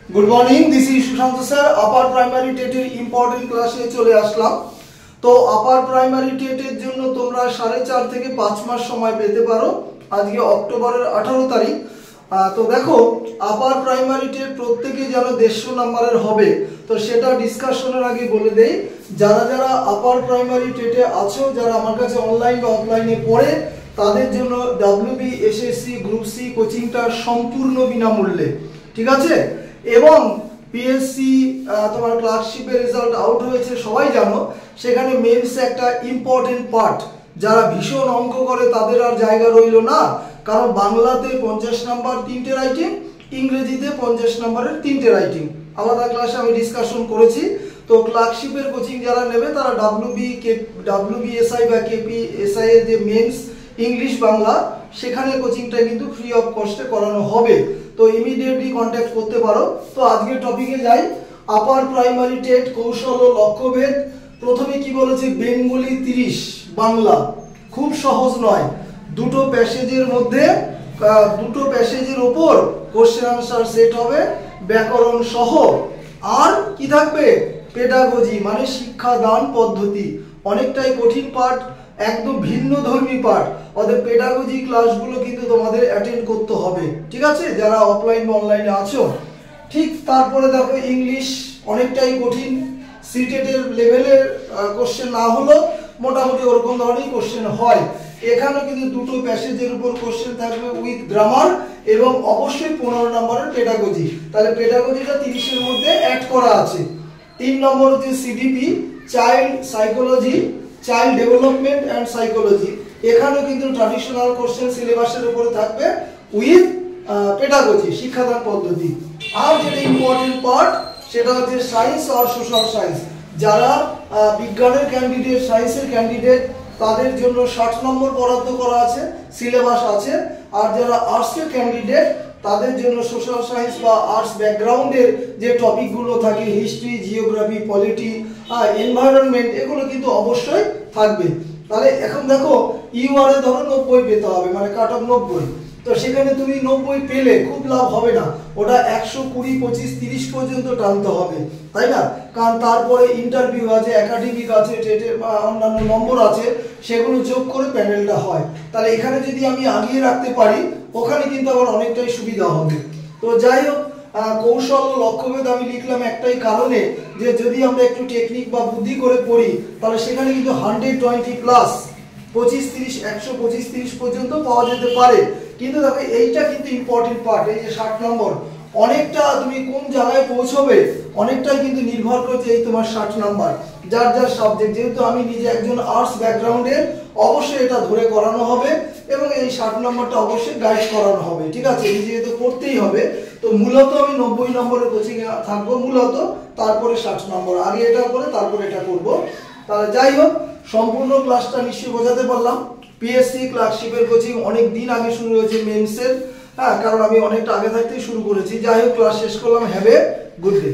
Good morning this is Sushant sir अपार primary टेटेर important क्लासे चले आसलाम। तो अपार प्राइमारी टेटेर जोन्नो तोमरा 4.5 থেকে 5 मास समय पेते पारो। आज के अक्टोबरेर 18 तारीख। तो देखो अपार प्राइमारी टेट प्रत्येके जेन 150 नम्बरेर होबे। तो सेटा डिसकाशनेर आगे बोले देई যারা যারা अपार प्राइमारी टेटे आছো যারা আমার কাছে অনলাইন বা অফলাইনে পড়ে তাদের জন্য ডব্লিউবি এসএসসি গ্রুপ সি কোচিংটা সম্পূর্ণ বিনামূল্যে, ঠিক আছে। এবং পিএসসি তোমার ক্লার্কশিপের রেজাল্ট আউট হয়েছে সবাই জানো, সেখানে মেন্স একটা ইম্পর্টেন্ট পার্ট। যারা ভীষণ অঙ্ক করে তাদের আর জায়গা রইল না, কারণ বাংলাতে 50 নাম্বার 3টে রাইটিং, ইংরেজিতে 50 নাম্বারের 3টে রাইটিং। আলাদা ক্লাসে আমি ডিসকাশন করেছি। তো ক্লার্কশিপের কোচিং যারা নেবে তারা ডাব্লিউবিএসআই বা কেপিএসআই এর যে মেন্স ইংলিশ বাংলা সেখানে কোচিংটা কিন্তু ফ্রি অফ কস্টে করানো হবে। তো ইমিডিয়েটলি কন্ট্যাক্ট করতে পারো। তো আজকের টপিকে যাই, আপার প্রাইমারি টেট কৌশল ও লক্ষ্যভেদ। প্রথমে কি বলেছে, বেঙ্গলি 30 বাংলা, খুব সহজ নয়। দুটো প্যাসেজের মধ্যে দুটো প্যাসেজের উপর কোশ্চেন আনসার সেট হবে ব্যাকরণ সহ। আর কি থাকবে, পেডাগজি মানে শিক্ষাদান পদ্ধতি, অনেকটাই কঠিন পার্ট, একদম ভিন্ন ধর্মী পার্ট। অতএব পেডাগজি ক্লাসগুলো কিন্তু তোমাদের অ্যাটেন্ড করতে হবে, ঠিক আছে, যারা অফলাইন বা অনলাইনে আছো। ঠিক তারপরে দেখো ইংলিশ অনেকটাই কঠিন, সিটেটের লেভেলের কোশ্চেন না হলো মোটামুটি ওরকম ধরনের কোশ্চেন হয়। এখানে কিন্তু দুটো প্যাসেজের উপর কোশ্চেন থাকবে উইথ গ্রামার এবং অবশ্যই 15 নম্বরের পেডাগজি। তাহলে পেডাগজিটা 30-এর মধ্যে অ্যাড করা আছে। 3 নম্বর হচ্ছে CDP, child psychology, child development and psychology. এখানেও কিন্তু ট্র্যাডিশনাল কোশ্চেন সিলেবাসের উপরে থাকবে উইথ পেডাগজি, শিক্ষাদান পদ্ধতি। আর যেটা ইম্পর্টেন্ট পার্ট সেটা হচ্ছে সায়েন্স আর সোশ্যাল সায়েন্স। যারা বিজ্ঞানের ক্যান্ডিডেট, সায়েন্সের ক্যান্ডিডেট, তাদের জন্য 60 নম্বর বরাদ্দ করা আছে, সিলেবাস আছে। আর যারা আর্টসের ক্যান্ডিডেট তাদের জন্য সোশ্যাল সায়েন্স বা আর্টস ব্যাকগ্রাউন্ডের যে টপিকগুলো থাকে, হিস্ট্রি, জিওগ্রাফি, পলিটি, এনভায়রনমেন্ট, এগুলো কিন্তু অবশ্যই থাকবে। তাহলে এখন দেখো ইউআর এ ধরো 90 পেতে হবে, মানে কাট অফ 90। তো সেখানে তুমি 90 পেলে খুব লাভ হবে না, ওটা 120, 25, 30 পর্যন্ত টানতে হবে, তাই না? কারণ তারপরে ইন্টারভিউ আছে, একাডেমিক আছে, টেটের অন্যান্য নম্বর আছে, সেগুলো যোগ করে প্যানেলটা হয়। তাহলে এখানে যদি আমি আগিয়ে রাখতে পারি ওখানে কিন্তু আবার অনেকটাই সুবিধা হবে। তো যাই হোক, কৌশল ও লক্ষ্যভেদ আমি লিখলাম একটাই কারণে, যে যদি আমরা একটু টেকনিক বা বুদ্ধি করে পড়ি তাহলে সেখানে কিন্তু 120 প্লাস 25, 30, 125, 30 পর্যন্ত পাওয়া যেতে পারে। কিন্তু দেখো এইটা কিন্তু ইম্পর্টেন্ট পার্ট, এই যে 60 নম্বর, অনেকটা তুমি কোন জায়গায় পৌঁছবে অনেকটাই কিন্তু নির্ভর করছে এই তোমার 60 নাম্বার, যার যার সাবজেক্ট। যেহেতু আমি নিজে একজন আর্টস ব্যাকগ্রাউন্ডের, অবশ্যই এটা ধরে করানো হবে এবং এই 60 নম্বরটা অবশ্যই গাইড করানো হবে, ঠিক আছে, নিজে তো করতেই হবে। তো মূলত আমি 90 নম্বরের কোচিং এ থাকবো মূলত, তারপরে 60 নম্বর, আগে এটা করে তারপরে এটা করব। তাহলে যাই হোক, সম্পূর্ণ ক্লাসটা নিশ্চয়ই বোঝাতে পারলাম। পিএসসি ক্লার্কশিপের কোচিং অনেক দিন আগে শুরু হয়েছে মেন্সের, কারণ আমি অনেকটা আগে থাকতেই শুরু করেছি। যাই হোক, ক্লাস শেষ করলাম। Have a good day.